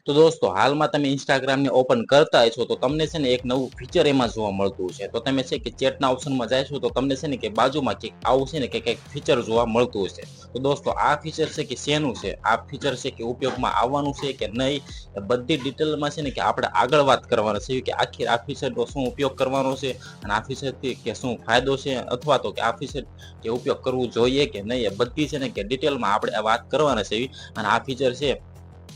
તો દોસ્તો હાલમાં તમે ઇન્સ્ટાગ્રામ ને ઓપન કરતા છો તો તમને છે ને એક નવું ફીચર એમાં જોવા મળતું છે. તો તમે છે કે ચેટના ઓપ્શનમાં જશો તો તમને છે ને કે બાજુમાં કંઈક આવું છે ને કે કંઈક ફીચર જોવા મળતું હશે. તો દોસ્તો આ ફીચર છે કે શેનું છે, આ ફીચર છે કે ઉપયોગમાં આવવાનું છે કે નહીં, બધી ડિટેલમાં છે ને કે આપણે આગળ વાત કરવાના છે કે આખી આ ફીચરનો શું ઉપયોગ કરવાનો છે અને આ ફીચરથી કે શું ફાયદો છે, અથવા તો કે આ ફીચર કે ઉપયોગ કરવું જોઈએ કે નહીં, એ બધી છે ને કે ડિટેલમાં આપણે આ વાત કરવાના છે. અને આ ફીચર છે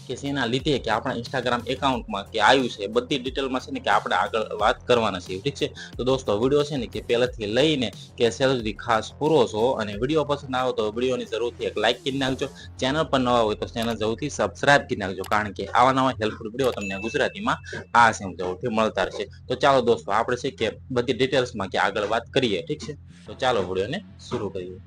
કે જેના લીધે કે આપણા ઇન્સ્ટાગ્રામ એકાઉન્ટમાં કે આવ્યું છે બધી ડિટેલમાં છે ને કે આપણે આગળ વાત કરવાના છે. ઠીક છે, તો દોસ્તો વિડીયો છે ને કે પહેલાથી લઈને કે છેલ્લે સુધી ખાસ પૂરો છો, અને વિડીયો પસંદ આવે તો વિડીયોની જરૂરથી એક લાઈક કરી નાખજો. ચેનલ પર નવા હોય તો ચેનલ જરૂરથી સબસ્ક્રાઇબ કરી નાખજો, કારણ કે આવા નવા હેલ્પફુલ વિડીયો તમને ગુજરાતીમાં આ સેમ જરૂરથી મળતા રહેશે. તો ચાલો દોસ્તો આપણે છે કે બધી ડિટેલ્સમાં કે આગળ વાત કરીએ. ઠીક છે, તો ચાલો વિડીયોને શરૂ કરીએ.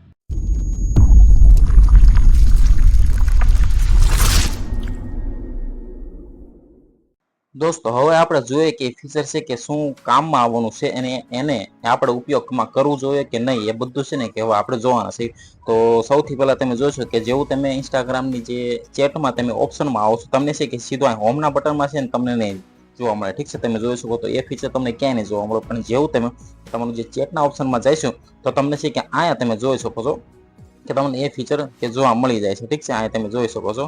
દોસ્તો હવે આપણે જોઈએ કે ફીચર છે કે શું કામમાં આવવાનું છે અને એને આપણે ઉપયોગમાં કરવું જોઈએ કે નહીં, એ બધું છે ને કે હવે આપણે જોવાના છે. તો સૌથી પહેલા તમે જોશો કે જેવું તમે ઇન્સ્ટાગ્રામની જે ચેટમાં તમે ઓપ્શનમાં આવો છો, તમને છે કે સીધો હોમના બટનમાં છે ને તમને નહીં જોવા મળે. ઠીક છે, તમે જોઈ શકો તો એ ફીચર તમને ક્યાંય નહીં જોવા મળે, પણ જેવું તમે તમારું જે ચેટના ઓપ્શનમાં જઈશું તો તમને છે કે અહીંયા તમે જોઈ શકો છો કે તમને એ ફીચર કે જોવા મળી જાય છે. ઠીક છે, અહીંયા તમે જોઈ શકો છો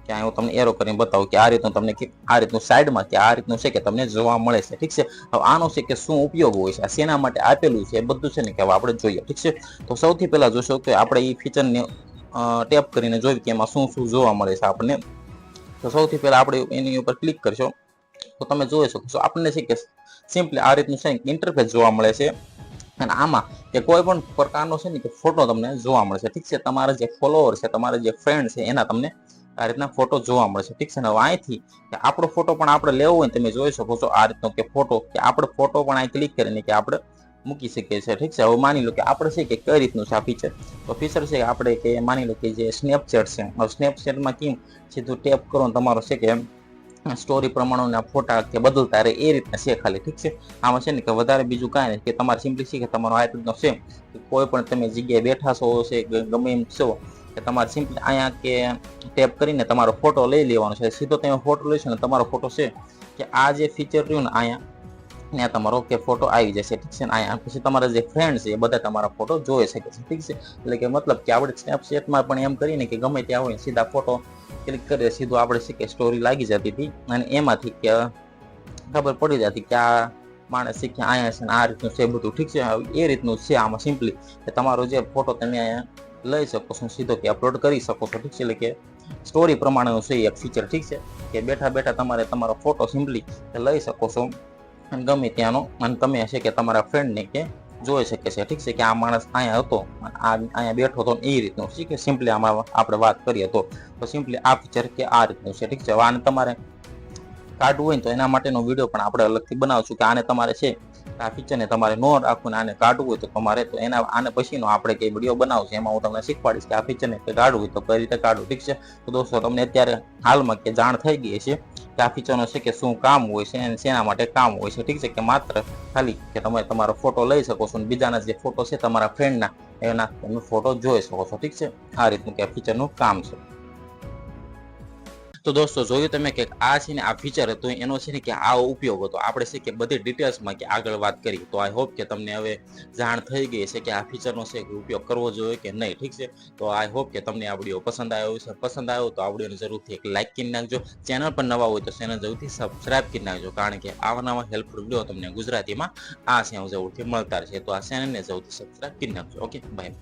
કે હું તમને એરો કરીને બતાવું કે આ રીતનું તમને આ રીતનું સાઈડમાં કે આ રીતનું છે કે તમને જોવા મળે છે. ઠીક છે, હવે આનો છે કે શું ઉપયોગ હોય છે, આ શેના માટે આપેલું છે, એ બધું છે ને કે હવે આપણે જોઈએ. ઠીક છે, તો સૌથી પહેલા જોશો કે આપણે એ ફીચરને ટેપ કરીને જોઈએ કે એમાં શું શું જોવા મળે છે આપણને. તો સૌથી પહેલા આપણે એની ઉપર ક્લિક કરશો તો તમે જોઈ શકો છો આપણને છે કે સિમ્પલી આ રીતનું છે ઇન્ટરફેસ જોવા મળે છે. અને આમાં કે કોઈ પણ પ્રકારનો છે ને કે ફોટો તમને જોવા મળશે. ઠીક છે, તમારા જે ફોલોવર છે, તમારા જે ફ્રેન્ડ છે, એના તમને આ રીતના ફોટો જોવા મળશે. ઠીક છે, હવે અહીંથી કે આપણો ફોટો પણ આપણે લેવો હોય તમે જોઈ શકો છો આ રીતનો કે ફોટો કે આપણે ફોટો પણ અહીં ક્લિક કરીને કે આપણે મૂકી શકીએ છીએ. ઠીક છે, હવે માની લો કે આપણે છે કે કઈ રીતનું છે આ ફીચર, તો ફીચર છે કે આપણે કે માની લો કે જે સ્નેપચેટ છે, હવે સ્નેપચેટમાં કેમ સીધું ટેપ કરો તમારો છે કે સ્ટોરી પ્રમાણેના ફોટા કે બદલતા રહે એ રીતના છે ખાલી. ઠીક છે, આમાં છે ને કે વધારે બીજું કાંઈ નહીં, કે તમારે સિમ્પલી છે કે તમારો આ રીતનો છે કે કોઈ પણ તમે જગ્યાએ બેઠા છો છે ગમે એમ છો કે તમારે સિમ્પલી અહીંયા કે ટેપ કરીને તમારો ફોટો લઈ લેવાનો છે. સીધો તમે ફોટો લેશો ને તમારો ફોટો છે કે આ જે ફીચર રહ્યું ને અહીંયા ત્યાં તમારો કે ફોટો આવી જશે. ઠીક છે, ને અહીંયા પછી તમારા જે ફ્રેન્ડ છે એ બધા તમારા ફોટો જોઈ શકે છે. ઠીક છે, એટલે કે મતલબ કે આપણે સ્નેપચેટમાં પણ એમ કરીને કે ગમે ત્યાં હોય સીધા ફોટો ક્લિક કરીએ સીધું આપણે છે કે સ્ટોરી લાગી જતી હતી અને એમાંથી કે ખબર પડી જતી કે આ માણસ છે કે અહીંયા છે ને આ રીતનું છે બધું. ઠીક છે, એ રીતનું છે આમાં સિમ્પલી કે તમારો જે ફોટો તમે અહીંયા લઈ શકો છો સીધો કે અપલોડ કરી શકો છો. ઠીક છે, એટલે કે સ્ટોરી પ્રમાણેનું છે એક ફીચર. ઠીક છે, કે બેઠા બેઠા તમારે તમારો ફોટો સિમ્પલી લઈ શકો છો અને ગમે ત્યાંનો, અને તમે છે કે તમારા ફ્રેન્ડને કે જોઈ શકે છે. ઠીક છે, કે આ માણસ અહીંયા હતો અહીંયા બેઠો હતો એ રીતનું છે કે સિમ્પલી આમાં આપણે વાત કરીએ તો સિમ્પલી આ ફીચર કે આ રીતનું છે. ઠીક છે, હવે આને તમારે કાઢવું હોય તો એના માટેનો વિડીયો પણ આપણે અલગથી બનાવશું કે આને તમારે છે આ ફીચરને તમારે નો રાખવું ને આને કાઢવું હોય તો તમારે તો એના આને પછીનો આપણે કઈ વિડીયો બનાવશું એમાં હું તમને શીખવાડીશ કે આ ફીચરને કાઢવું હોય તો કઈ રીતે કાઢવું. ઠીક છે, તો દોસ્તો તમને અત્યારે હાલમાં કે જાણ થઈ ગઈ છે કે આ ફીચરનો છે કે શું કામ હોય છે અને શેના માટે કામ હોય છે. ઠીક છે, કે માત્ર ખાલી કે તમે તમારો ફોટો લઈ શકો છો અને બીજાના જે ફોટો છે તમારા ફ્રેન્ડના એના તમે ફોટો જોઈ શકો છો. ઠીક છે, આ રીતનું કે આ ફીચરનું કામ છે. તો દોસ્તો જોયું તમે કે આ છે ને આ ફીચર હતું એનો છે ને કે આ ઉપયોગ હતો. આપણે છે કે બધી ડિટેલ્સમાં કે આગળ વાત કરી, તો આઈ હોપ કે તમને હવે જાણ થઈ ગઈ છે કે આ ફીચરનો છે કે ઉપયોગ કરવો જોઈએ કે નહીં. ઠીક છે, તો આઈ હોપ કે તમને આ વિડીયો પસંદ આવ્યો છે. પસંદ આવ્યો તો આ વિડીયોને જરૂરથી એક લાઈક કરી નાખજો. ચેનલ પર નવા હોય તો ચેનલ જરૂરથી સબસ્ક્રાઇબ કરી નાખજો, કારણ કે આવા નવા હેલ્પફુલ વિડીયો તમને ગુજરાતીમાં આ સેમ જરૂરથી મળતા રહેશે. તો આ ચેનલને જરૂરથી સબસ્ક્રાઇબ કરી નાખજો. Okay, by.